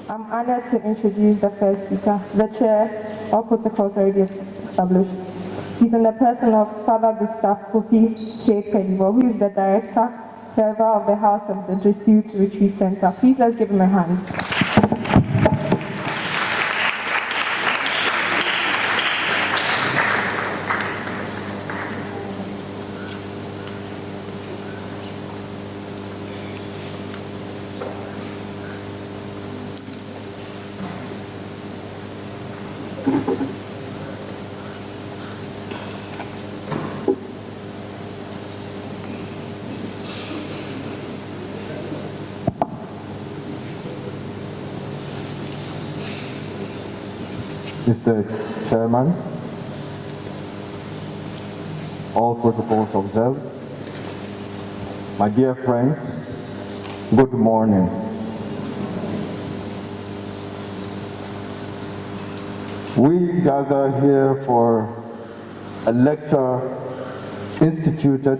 I'm honored to introduce the first speaker. The chair, all protocols already established. He's in the person of Father Gustav Kofi Kpeyibor, who is the director, server of the House of the Jesuit Retreat Center. Please let's give him a hand. Mr. Chairman, all protocols observed. My dear friends, good morning. We gather here for a lecture instituted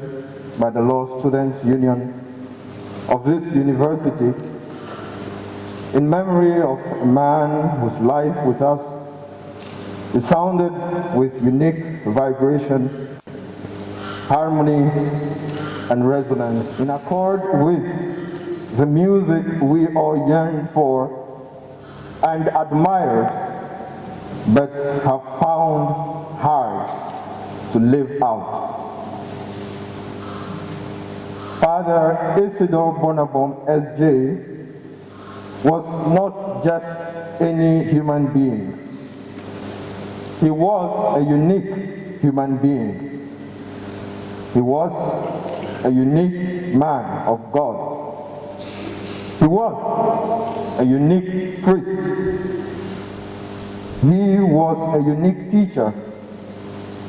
by the Law Students Union of this university in memory of a man whose life with us resounded with unique vibration, harmony, and resonance, in accord with the music we all yearn for and admire, but have found hard to live out. Father Isidore Bonabom, S.J., was not just any human being. He was a unique human being. He was a unique man of God. He was a unique priest. He was a unique teacher,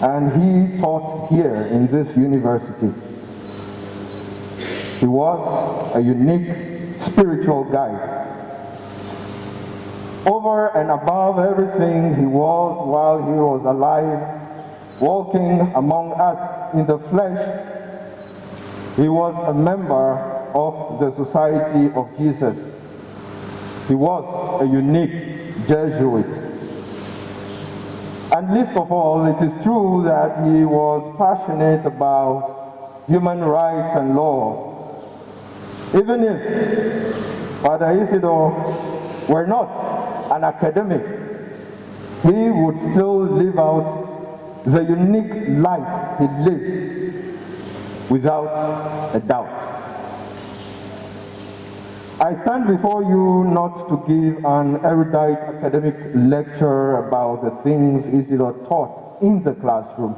and he taught here in this university. He was a unique spiritual guide. Over and above everything he was while he was alive, walking among us in the flesh, he was a member of the Society of Jesus. He was a unique Jesuit. And least of all, it is true that he was passionate about human rights and law. Even if Father Isidore were not an academic, he would still live out the unique life he lived without a doubt. I stand before you not to give an erudite academic lecture about the things Isidore taught in the classroom.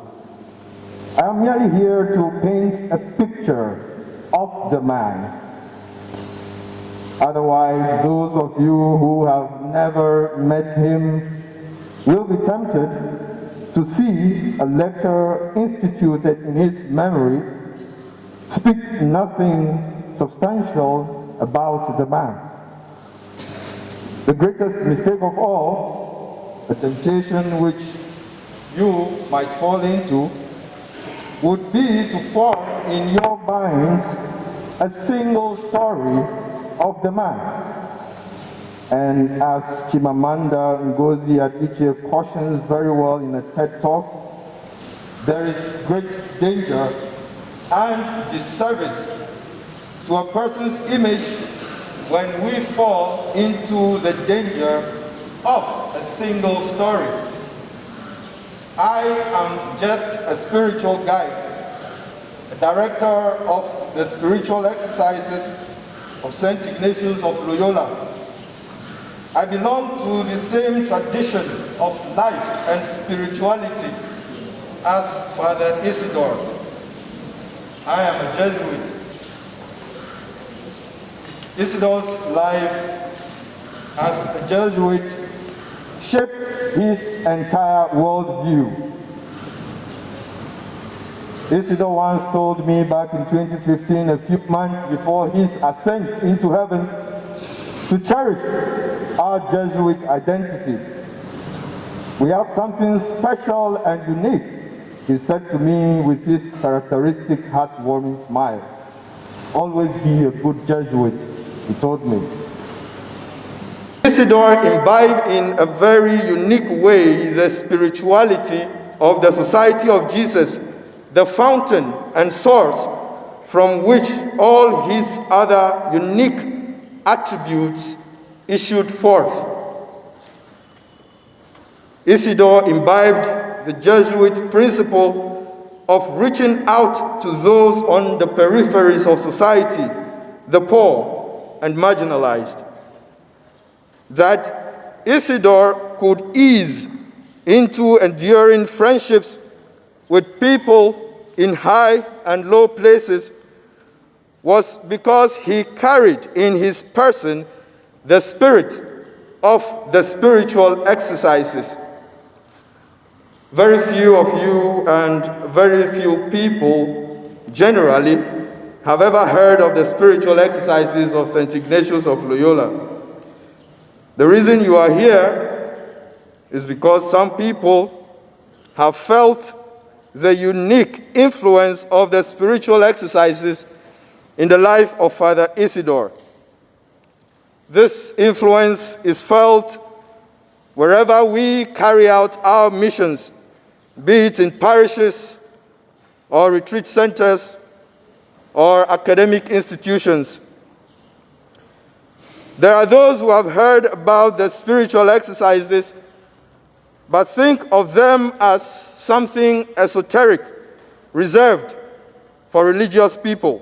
I am merely here to paint a picture of the man. Otherwise, those of you who have never met him will be tempted to see a lecture instituted in his memory speak nothing substantial about the man. The greatest mistake of all, a temptation which you might fall into, would be to form in your minds a single story of the man. And as Chimamanda Ngozi Adichie cautions very well in a TED Talk, there is great danger and disservice to a person's image when we fall into the danger of a single story. I am just a spiritual guide, a director of the spiritual exercises of St. Ignatius of Loyola. I belong to the same tradition of life and spirituality as Father Isidore. I am a Jesuit. Isidore's life as a Jesuit shaped his entire worldview. Isidore once told me back in 2015, a few months before his ascent into heaven, to cherish our Jesuit identity. We have something special and unique, he said to me with his characteristic heartwarming smile. Always be a good Jesuit, he told me. Isidore imbibed in a very unique way the spirituality of the Society of Jesus, the fountain and source from which all his other unique attributes issued forth. Isidore imbibed the Jesuit principle of reaching out to those on the peripheries of society, the poor and marginalized. That Isidore could ease into enduring friendships with people in high and low places was because he carried in his person the spirit of the spiritual exercises. Very few of you and very few people generally have ever heard of the spiritual exercises of St. Ignatius of Loyola. The reason you are here is because some people have felt the unique influence of the spiritual exercises in the life of Father Isidore. This influence is felt wherever we carry out our missions, be it in parishes or retreat centers or academic institutions. There are those who have heard about the spiritual exercises but think of them as something esoteric, reserved for religious people.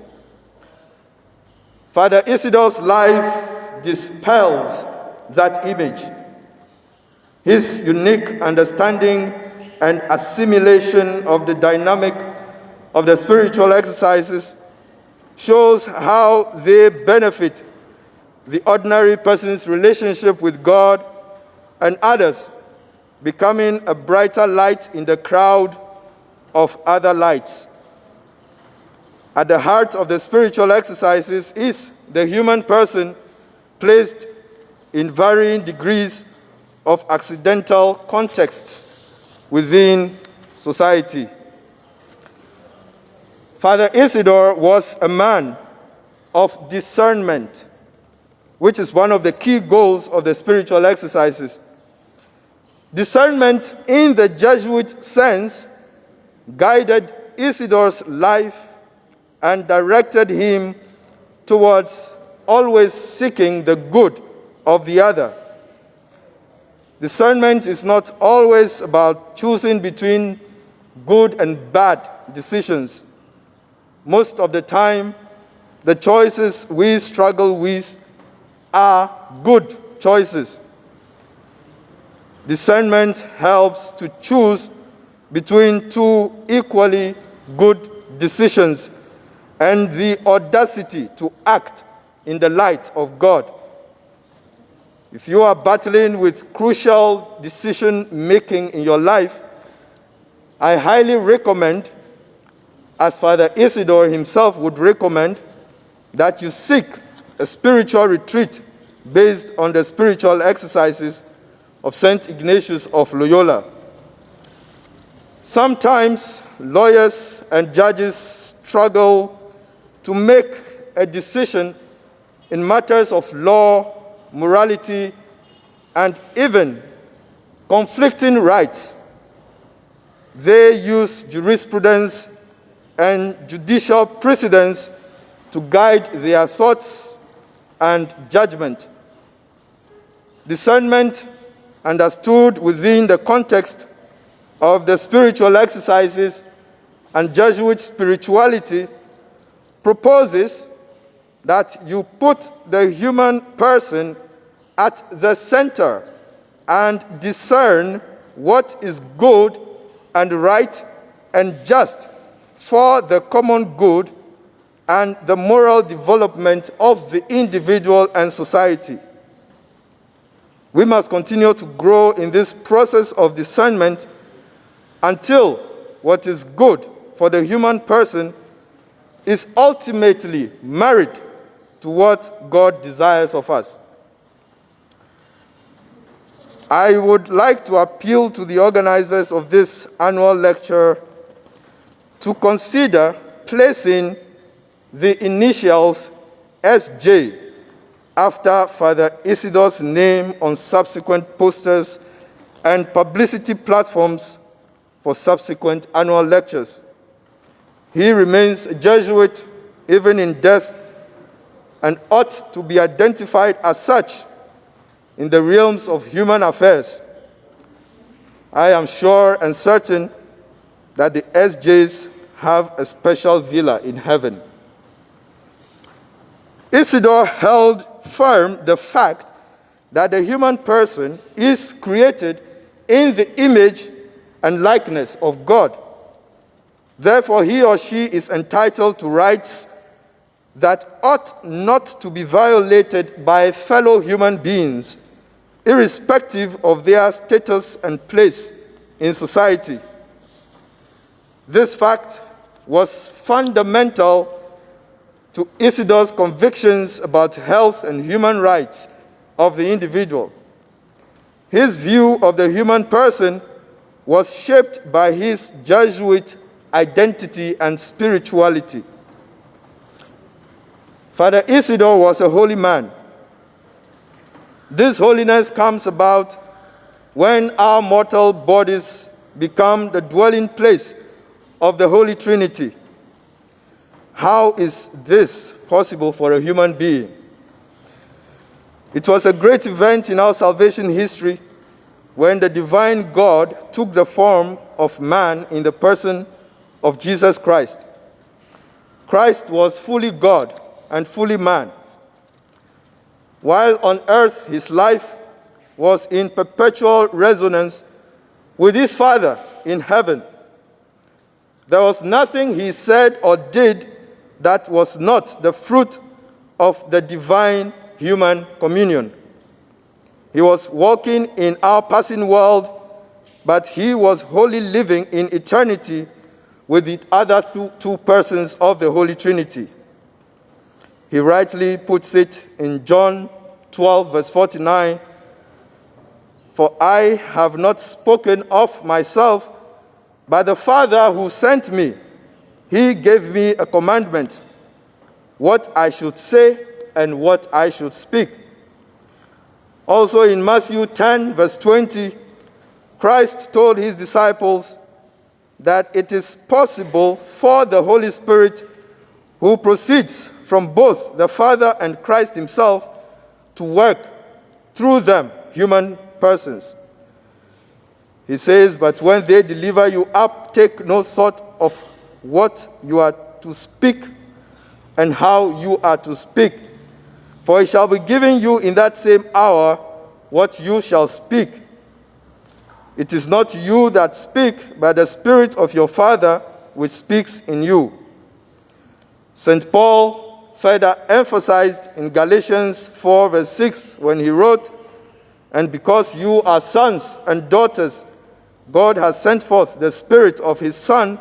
Father Isidore's life dispels that image. His unique understanding and assimilation of the dynamic of the spiritual exercises shows how they benefit the ordinary person's relationship with God and others, becoming a brighter light in the crowd of other lights. At the heart of the spiritual exercises is the human person placed in varying degrees of accidental contexts within society. Father Isidore was a man of discernment, which is one of the key goals of the spiritual exercises. Discernment in the Jesuit sense guided Isidore's life and directed him towards always seeking the good of the other. Discernment is not always about choosing between good and bad decisions. Most of the time, the choices we struggle with are good choices. Discernment helps to choose between two equally good decisions and the audacity to act in the light of God. If you are battling with crucial decision-making in your life, I highly recommend, as Father Isidore himself would recommend, that you seek a spiritual retreat based on the spiritual exercises of St. Ignatius of Loyola. Sometimes lawyers and judges struggle to make a decision in matters of law, morality, and even conflicting rights. They use jurisprudence and judicial precedents to guide their thoughts and judgment. Discernment, understood within the context of the spiritual exercises and Jesuit spirituality, proposes that you put the human person at the center and discern what is good and right and just for the common good and the moral development of the individual and society. We must continue to grow in this process of discernment until what is good for the human person is ultimately married to what God desires of us. I would like to appeal to the organizers of this annual lecture to consider placing the initials SJ after Father Isidore's name on subsequent posters and publicity platforms for subsequent annual lectures. He remains a Jesuit even in death and ought to be identified as such in the realms of human affairs. I am sure and certain that the SJs have a special villa in heaven. Isidore held firm the fact that the human person is created in the image and likeness of God. Therefore, he or she is entitled to rights that ought not to be violated by fellow human beings, irrespective of their status and place in society. This fact was fundamental to Isidore's convictions about health and human rights of the individual. His view of the human person was shaped by his Jesuit identity and spirituality. Father Isidore was a holy man. This holiness comes about when our mortal bodies become the dwelling place of the Holy Trinity. How is this possible for a human being? It was a great event in our salvation history when the divine God took the form of man in the person of Jesus Christ. Christ was fully God and fully man. While on earth, his life was in perpetual resonance with his Father in heaven. There was nothing he said or did that was not the fruit of the divine human communion. He was walking in our passing world, but he was wholly living in eternity with the other two persons of the Holy Trinity. He rightly puts it in John 12, verse 49, "For I have not spoken of myself, but the Father who sent me, he gave me a commandment, what I should say and what I should speak." Also in Matthew 10, verse 20, Christ told his disciples that it is possible for the Holy Spirit, who proceeds from both the Father and Christ himself, to work through them, human persons. He says, "But when they deliver you up, take no thought of what you are to speak and how you are to speak, for it shall be given you in that same hour what you shall speak. It is not you that speak, but the Spirit of your Father which speaks in you." St. Paul further emphasized in Galatians 4, verse 6, when he wrote, "And because you are sons and daughters, God has sent forth the Spirit of his Son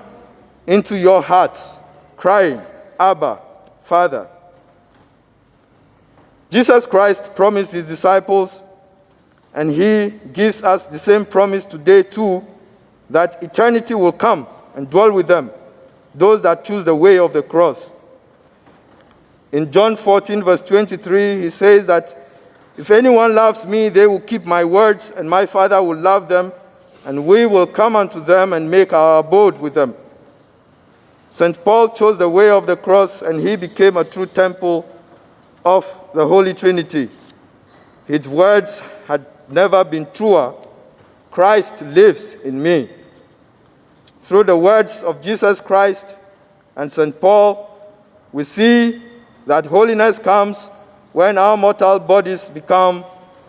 into your hearts, crying, Abba, Father." Jesus Christ promised his disciples, and he gives us the same promise today too, that eternity will come and dwell with them, those that choose the way of the cross. In John 14, verse 23, he says that, "If anyone loves me, they will keep my words, and my Father will love them, and we will come unto them and make our abode with them." St. Paul chose the way of the cross, and he became a true temple of the Holy Trinity. His words had never been truer. "Christ lives in me." Through the words of Jesus Christ and St. Paul, we see that holiness comes when our mortal bodies become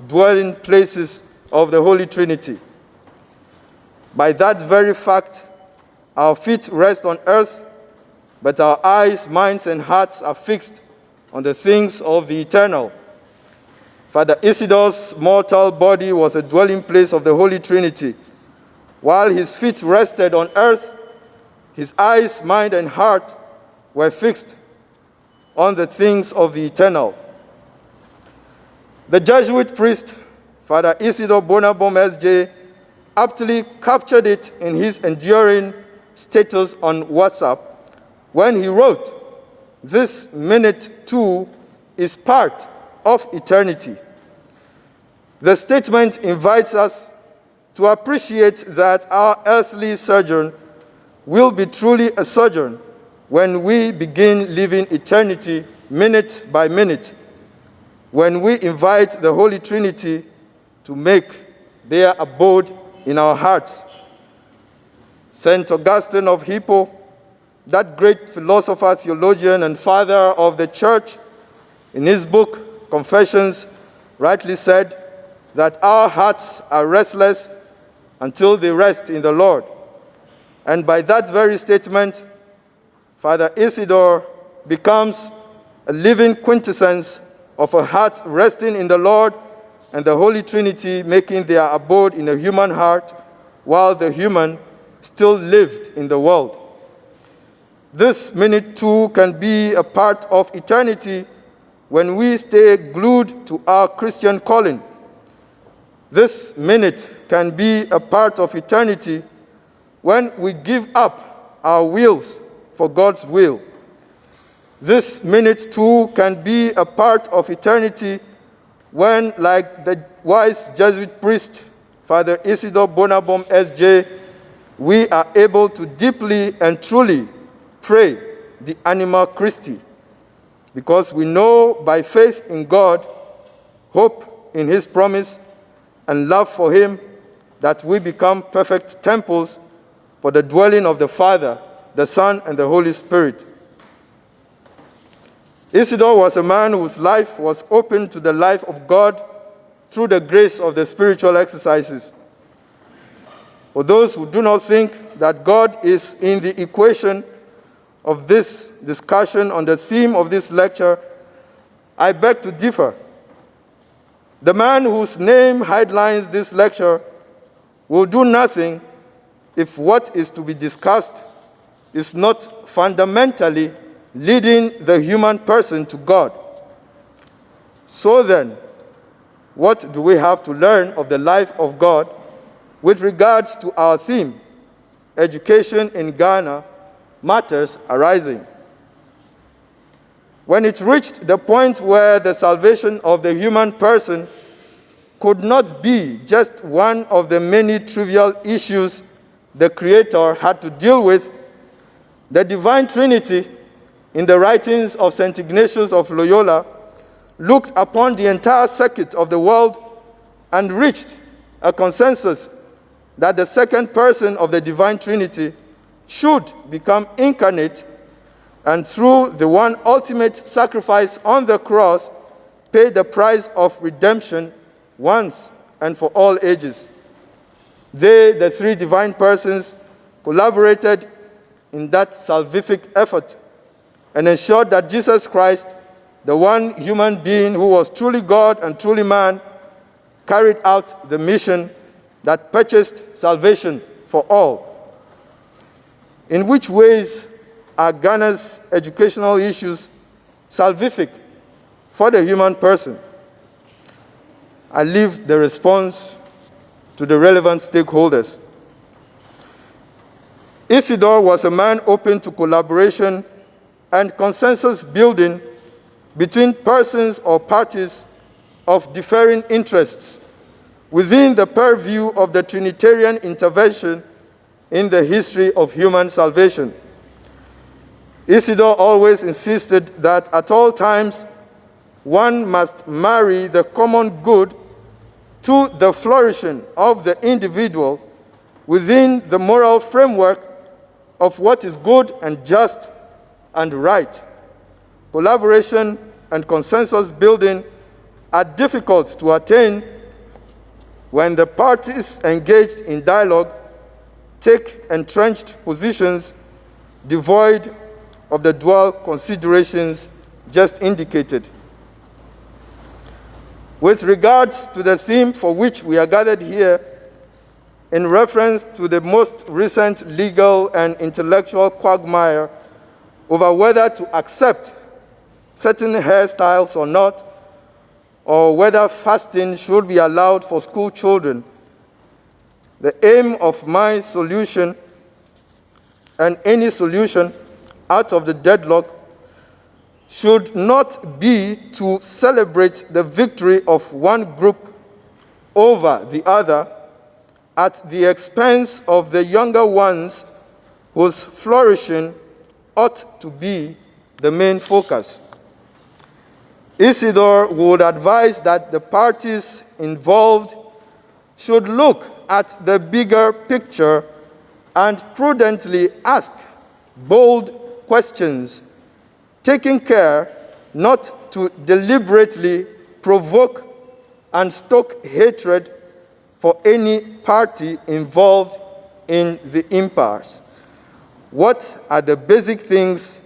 dwelling places of the Holy Trinity. By that very fact, our feet rest on earth, but our eyes, minds, and hearts are fixed on the things of the eternal. Father Isidore's mortal body was a dwelling place of the Holy Trinity. While his feet rested on earth, his eyes, mind, and heart were fixed on the things of the eternal. The Jesuit priest, Father Isidore Bonabom S.J., aptly captured it in his enduring status on WhatsApp when he wrote, "This minute too is part of eternity. The statement invites us to appreciate that our earthly sojourn will be truly a sojourn when we begin living eternity minute by minute, when we invite the Holy Trinity to make their abode in our hearts. St. Augustine of Hippo, that great philosopher, theologian, and father of the Church, in his book, Confessions, rightly said that our hearts are restless until they rest in the Lord. And by that very statement, Father Isidore becomes a living quintessence of a heart resting in the Lord and the Holy Trinity making their abode in a human heart while the human still lived in the world. This minute too can be a part of eternity when we stay glued to our Christian calling. This minute can be a part of eternity when we give up our wills for God's will. This minute too can be a part of eternity when, like the wise Jesuit priest, Father Isidore Bonabom S.J., we are able to deeply and truly pray the Anima Christi, because we know by faith in God, hope in His promise, and love for Him that we become perfect temples for the dwelling of the Father, the Son, and the Holy Spirit. Isidore was a man whose life was open to the life of God through the grace of the spiritual exercises. For those who do not think that God is in the equation of this discussion on the theme of this lecture, I beg to differ. The man whose name headlines this lecture will do nothing if what is to be discussed is not fundamentally leading the human person to God. So then, what do we have to learn of the life of God with regards to our theme, education in Ghana, matters arising? When it reached the point where the salvation of the human person could not be just one of the many trivial issues the Creator had to deal with, the Divine Trinity, in the writings of St. Ignatius of Loyola, looked upon the entire circuit of the world and reached a consensus that the second person of the Divine Trinity should become incarnate and through the one ultimate sacrifice on the cross pay the price of redemption once and for all ages. They, the three divine persons, collaborated in that salvific effort and ensured that Jesus Christ, the one human being who was truly God and truly man, carried out the mission that purchased salvation for all. In which ways are Ghana's educational issues salvific for the human person? I leave the response to the relevant stakeholders. Isidore was a man open to collaboration and consensus building between persons or parties of differing interests within the purview of the Trinitarian intervention in the history of human salvation. Isidore always insisted that at all times one must marry the common good to the flourishing of the individual within the moral framework of what is good and just and right. Collaboration and consensus building are difficult to attain when the parties engaged in dialogue take entrenched positions devoid of the dual considerations just indicated. With regards to the theme for which we are gathered here, in reference to the most recent legal and intellectual quagmire over whether to accept certain hairstyles or not, or whether fasting should be allowed for school children, the aim of my solution and any solution out of the deadlock should not be to celebrate the victory of one group over the other at the expense of the younger ones whose flourishing ought to be the main focus. Isidore would advise that the parties involved should look at the bigger picture and prudently ask bold questions, taking care not to deliberately provoke and stoke hatred for any party involved in the impasse. What are the basic things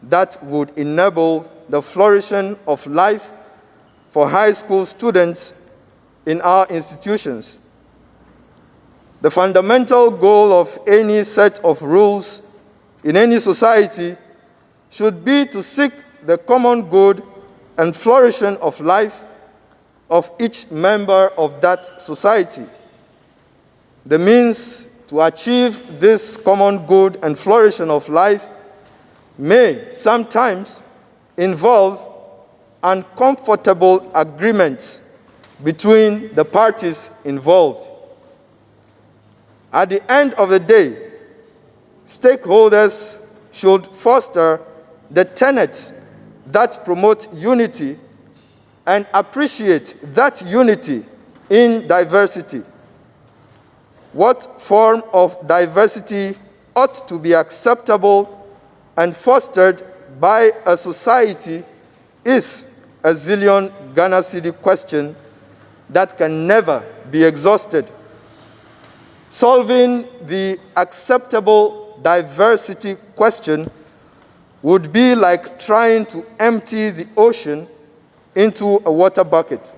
that would enable the flourishing of life for high school students in our institutions? The fundamental goal of any set of rules in any society should be to seek the common good and flourishing of life of each member of that society. The means to achieve this common good and flourishing of life may sometimes involve uncomfortable agreements between the parties involved. At the end of the day, stakeholders should foster the tenets that promote unity and appreciate that unity in diversity. What form of diversity ought to be acceptable and fostered by a society is a zillion Ghana cedi question that can never be exhausted. Solving the acceptable diversity question would be like trying to empty the ocean into a water bucket.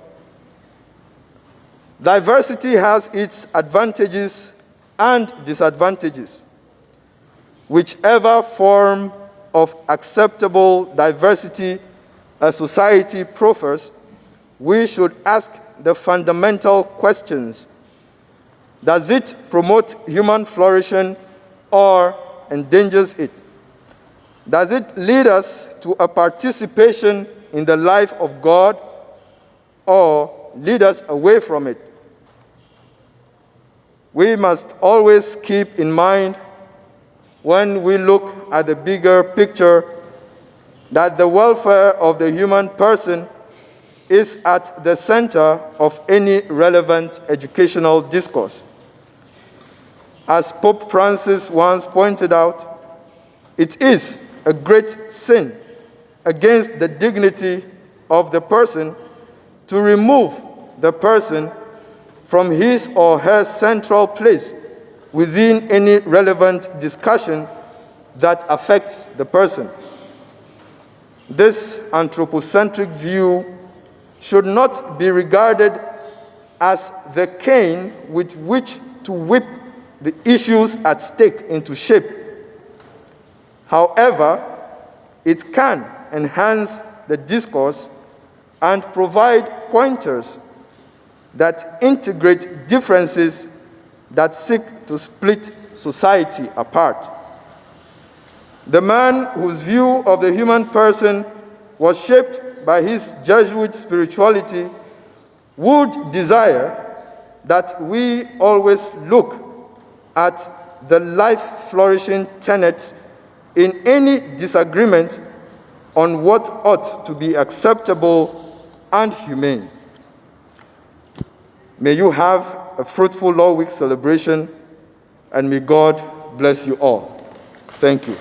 Diversity has its advantages and disadvantages. Whichever form of acceptable diversity a society proffers, we should ask the fundamental questions. Does it promote human flourishing or endangers it? Does it lead us to a participation in the life of God or lead us away from it? We must always keep in mind when we look at the bigger picture that the welfare of the human person is at the center of any relevant educational discourse. As Pope Francis once pointed out, it is a great sin against the dignity of the person to remove the person from his or her central place within any relevant discussion that affects the person. This anthropocentric view should not be regarded as the cane with which to whip the issues at stake into shape. However, it can enhance the discourse and provide pointers that integrate differences that seek to split society apart. The man whose view of the human person was shaped by his Jesuit spirituality would desire that we always look at the life-flourishing tenets in any disagreement on what ought to be acceptable and humane. May you have a fruitful Law Week celebration, and may God bless you all. Thank you.